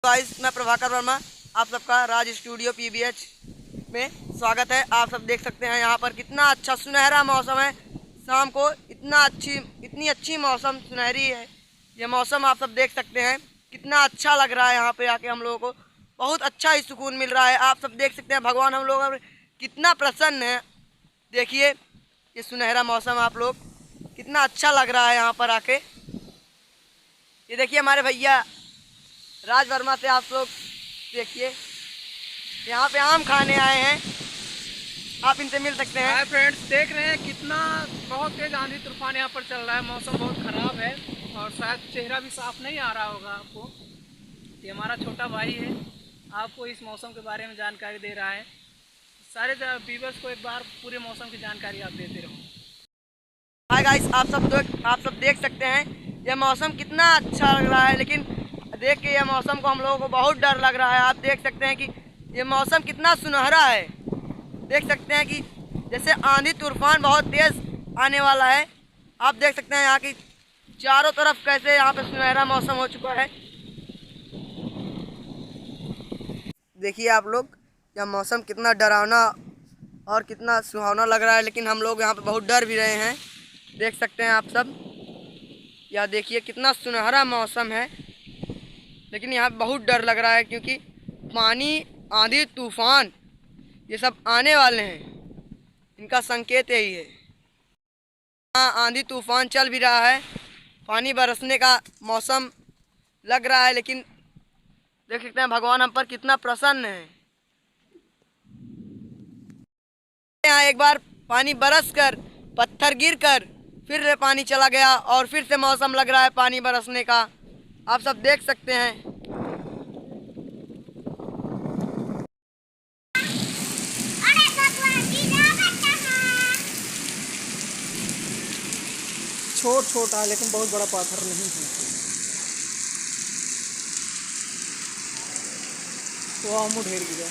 Guys, मैं प्रभाकर वर्मा, आप सबका राज स्टूडियो पीबीएच में स्वागत है। आप सब देख सकते हैं यहाँ पर कितना अच्छा सुनहरा मौसम है। शाम को इतनी अच्छी मौसम सुनहरी है। ये मौसम आप सब देख सकते हैं कितना अच्छा लग रहा है। यहाँ पे आके हम लोगों को बहुत अच्छा ही सुकून मिल रहा है। आप सब देख सकते हैं भगवान हम लोगों पर कितना प्रसन्न है। देखिए ये सुनहरा मौसम आप लोग कितना अच्छा लग रहा है यहाँ पर आके। ये देखिए हमारे भैया राज वर्मा से आप लोग देखिए यहाँ पे आम खाने आए हैं। आप इनसे मिल सकते हैं। हाय फ्रेंड्स, देख रहे हैं कितना बहुत तेज आंधी तूफान यहाँ पर चल रहा है। मौसम बहुत ख़राब है और शायद चेहरा भी साफ नहीं आ रहा होगा आपको। ये हमारा छोटा भाई है, आपको इस मौसम के बारे में जानकारी दे रहा है। सारे व्यूअर्स को एक बार पूरे मौसम की जानकारी आप देते रहो। हाय गाइस, आप सब देख सकते हैं यह मौसम कितना अच्छा लग रहा है। लेकिन देख के यह मौसम को हम लोगों को बहुत डर लग रहा है। आप देख सकते हैं कि ये मौसम कितना सुनहरा है। देख सकते हैं कि जैसे आंधी तूफान बहुत तेज आने वाला है। आप देख सकते हैं यहाँ की चारों तरफ कैसे यहाँ पे सुनहरा मौसम हो चुका है। देखिए आप लोग यह मौसम कितना डरावना और कितना सुहावना लग रहा है। लेकिन हम लोग यहाँ पे बहुत डर भी रहे हैं। देख सकते हैं आप सब, यह देखिए कितना सुनहरा मौसम है। लेकिन यहाँ पे बहुत डर लग रहा है क्योंकि पानी, आंधी तूफान ये सब आने वाले हैं, इनका संकेत यही है। हाँ, आंधी तूफान चल भी रहा है, पानी बरसने का मौसम लग रहा है। लेकिन देख सकते हैं भगवान हम पर कितना प्रसन्न है। यहाँ एक बार पानी बरस कर, पत्थर गिर कर फिर से पानी चला गया और फिर से मौसम लग रहा है पानी बरसने का। आप सब देख सकते हैं। छोटा है लेकिन बहुत बड़ा पाथर नहीं है। तो आमू ढेर गिरा।